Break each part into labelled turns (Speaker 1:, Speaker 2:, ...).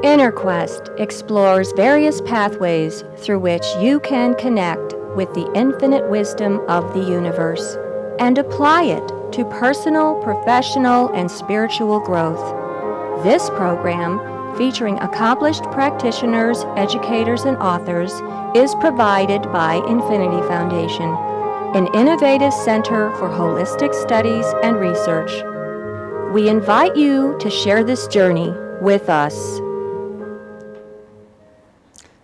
Speaker 1: InnerQuest explores various pathways through which you can connect with the infinite wisdom of the universe and apply it to personal, professional, and spiritual growth. This program, featuring accomplished practitioners, educators, and authors, is provided by Infinity Foundation, an innovative center for holistic studies and research. We invite you to share this journey with us.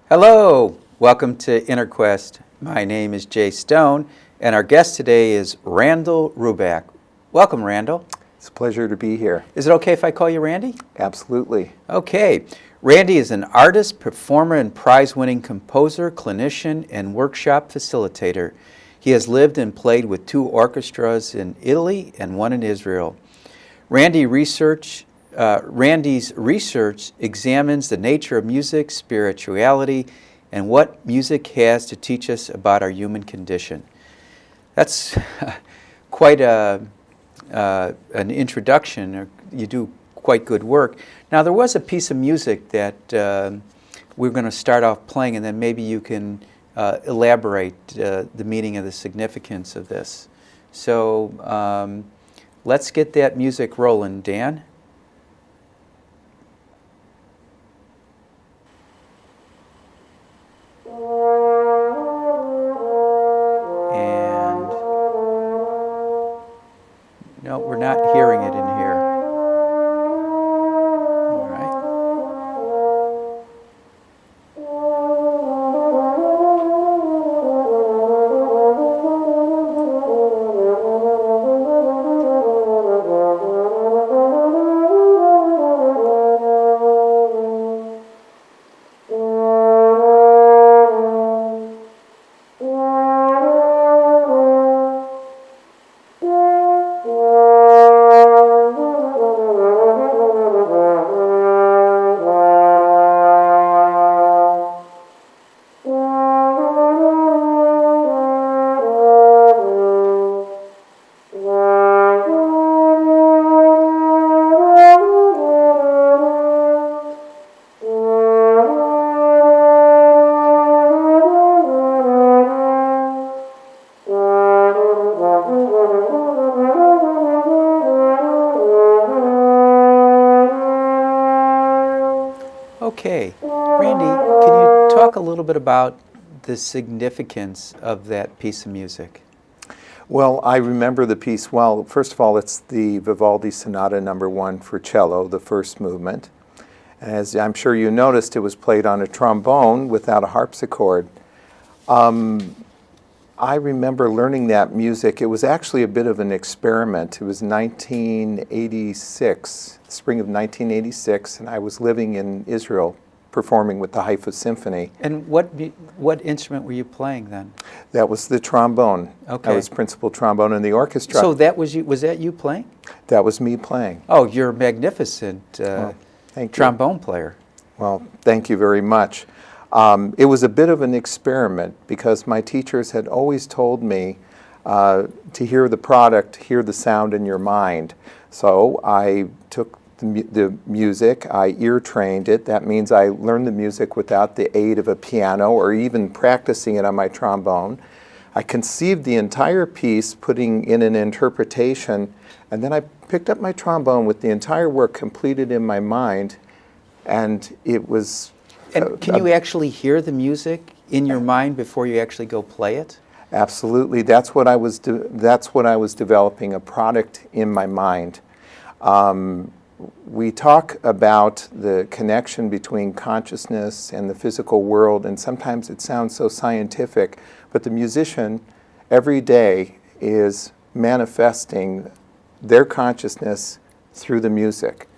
Speaker 2: Hello, welcome to InnerQuest. My name is Jay Stone, and our guest today is Randall Ruback. Welcome, Randall.
Speaker 3: It's a pleasure to be here.
Speaker 2: Is it okay if I call you Randy?
Speaker 3: Absolutely.
Speaker 2: Okay. Randy is an artist, performer, and prize-winning composer, clinician, and workshop facilitator. He has lived and played with 2 orchestras in Italy and 1 in Israel. Randy's research examines the nature of music, spirituality, and what music has to teach us about our human condition. That's quite an introduction. You do quite good work. Now, there was a piece of music that we're going to start off playing, and then maybe you can elaborate the meaning of the significance of this. So let's get that music rolling, Dan. And no, we're not hearing it in here. All right. Okay. Randy, can you talk a little bit about the significance of that piece of music?
Speaker 3: Well, I remember the piece well. First of all, it's the Vivaldi Sonata No. 1 for cello, the first movement. As I'm sure you noticed, it was played on a trombone without a harpsichord. I remember learning that music. It was actually a bit of an experiment. It was 1986, spring of 1986, and I was living in Israel performing with the Haifa Symphony.
Speaker 2: And what instrument were you playing then?
Speaker 3: That was the trombone.
Speaker 2: Okay.
Speaker 3: I was principal trombone in the orchestra.
Speaker 2: So that was you? Was that you playing?
Speaker 3: That was me playing.
Speaker 2: Oh, you're a magnificent
Speaker 3: Thank you.
Speaker 2: trombone player.
Speaker 3: Well, thank you very much. It was a bit of an experiment because my teachers had always told me to hear the product, hear the sound in your mind. So I took the music, I ear trained it. That means I learned the music without the aid of a piano or even practicing it on my trombone. I conceived the entire piece, putting in an interpretation, and then I picked up my trombone with the entire work completed in my mind, and it was...
Speaker 2: And can you actually hear the music in your mind before you actually go play it?
Speaker 3: Absolutely. That's what I was developing, a product in my mind. We talk about the connection between consciousness and the physical world, and sometimes it sounds so scientific, but the musician every day is manifesting their consciousness through the music.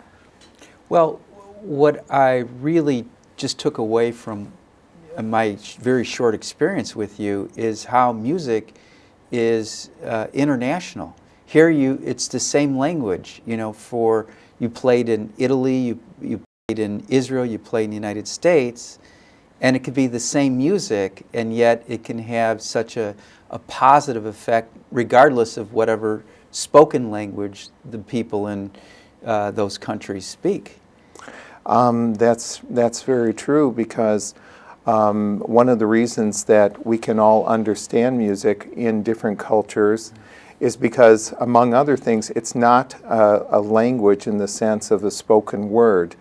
Speaker 2: Well, what I really just took away from my very short experience with you is how music is international. Here it's the same language, for you played in Italy, you played in Israel, you played in the United States, and it could be the same music, and yet it can have such a positive effect regardless of whatever spoken language the people in those countries speak.
Speaker 3: That's very true, because one of the reasons that we can all understand music in different cultures is because, among other things, it's not a language in the sense of a spoken word.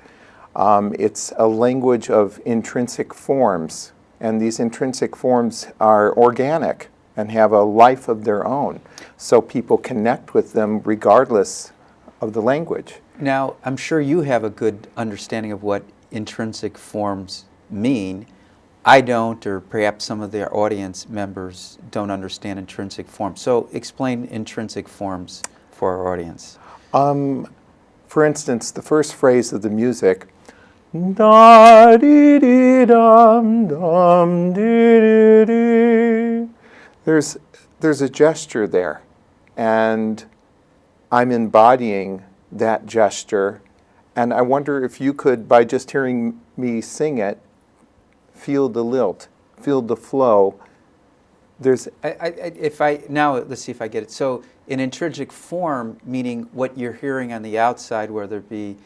Speaker 3: It's a language of intrinsic forms, and these intrinsic forms are organic and have a life of their own, so people connect with them regardless of the language.
Speaker 2: Now, I'm sure you have a good understanding of what intrinsic forms mean. I don't, or perhaps some of their audience members don't understand intrinsic forms. So explain intrinsic forms for our audience.
Speaker 3: For instance, the first phrase of the music, da dee dee dum dum dee dee dee. There's a gesture there, and I'm embodying that gesture, and I wonder if you could, by just hearing me sing it, feel the lilt, feel the flow.
Speaker 2: Now let's see if I get it. So an intrinsic form, meaning what you're hearing on the outside, whether it be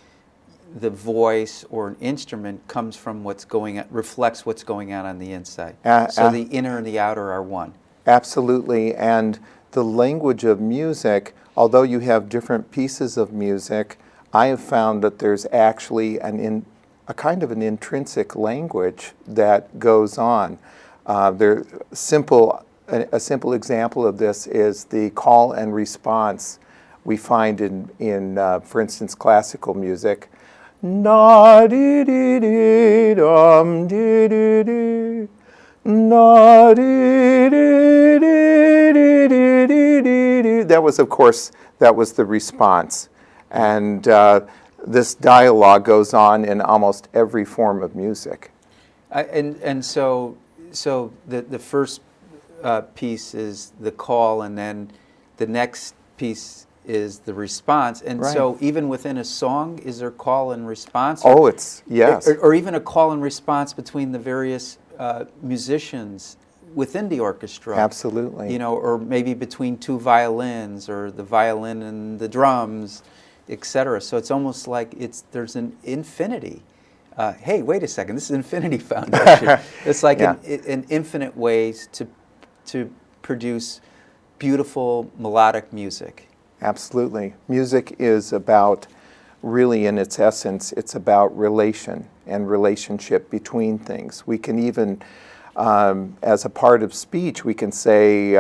Speaker 2: the voice or an instrument, comes from what's going on, reflects what's going on the inside. So the inner and the outer are one.
Speaker 3: Absolutely, and the language of music, although you have different pieces of music, I have found that there's actually a kind of an intrinsic language that goes on. A simple example of this is the call and response we find in for instance, classical music. Na dee dee dee dum dee dee dee. Na dee dee dee dee dee dee dee dee. That was, of course, the response, and this dialogue goes on in almost every form of music.
Speaker 2: So the first piece is the call, and then the next piece is the response. And
Speaker 3: Right.
Speaker 2: so even within a song, is there call and response?
Speaker 3: Oh, it's, yes.
Speaker 2: Or even a call and response between the various musicians within the orchestra.
Speaker 3: Absolutely.
Speaker 2: You know, or maybe between two violins, or the violin and the drums, etc. So it's almost like there's an infinity. Hey, wait a second, this is Infinity Foundation. It's like
Speaker 3: Yeah.
Speaker 2: an infinite ways to produce beautiful melodic music.
Speaker 3: Absolutely. Music is about, really in its essence, it's about relation and relationship between things. We can even, as a part of speech, we can say,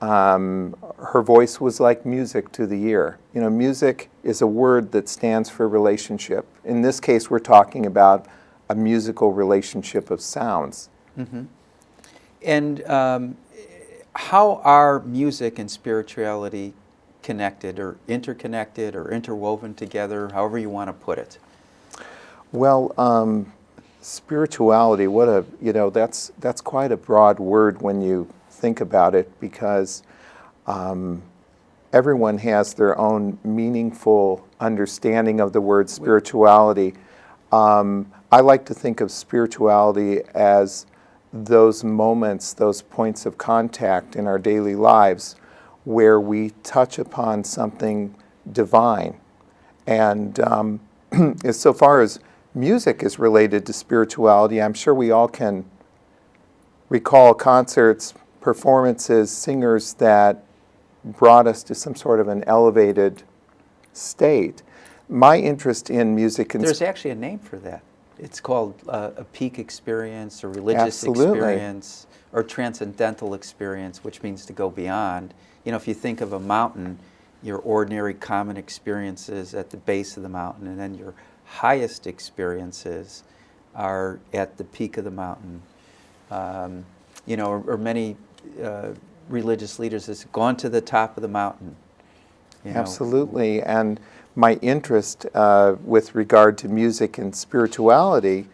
Speaker 3: her voice was like music to the ear. You know, music is a word that stands for relationship. In this case, we're talking about a musical relationship of sounds.
Speaker 2: Mm-hmm. And how are music and spirituality connected, or interconnected, or interwoven together, however you want to put it?
Speaker 3: Well, spirituality, that's quite a broad word when you think about it, because everyone has their own meaningful understanding of the word spirituality. I like to think of spirituality as those moments, those points of contact in our daily lives where we touch upon something divine. And as so far as music is related to spirituality, I'm sure we all can recall concerts, performances, singers that brought us to some sort of an elevated state. My interest in music and
Speaker 2: There's actually a name for that. It's called a peak experience, or religious
Speaker 3: Absolutely.
Speaker 2: experience, or transcendental experience, which means to go beyond. You know, if you think of a mountain, your ordinary common experiences at the base of the mountain, and then your highest experiences are at the peak of the mountain. You know, or many religious leaders has gone to the top of the mountain. You know.
Speaker 3: Absolutely, and my interest with regard to music and spirituality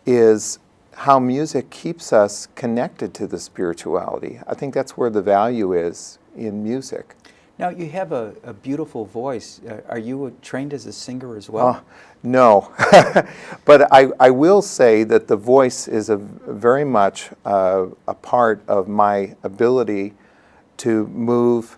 Speaker 3: is how music keeps us connected to the spirituality. I think that's where the value is in music.
Speaker 2: Now, you have a beautiful voice. Are you trained as a singer as well?
Speaker 3: No, but I will say that the voice is very much a part of my ability to move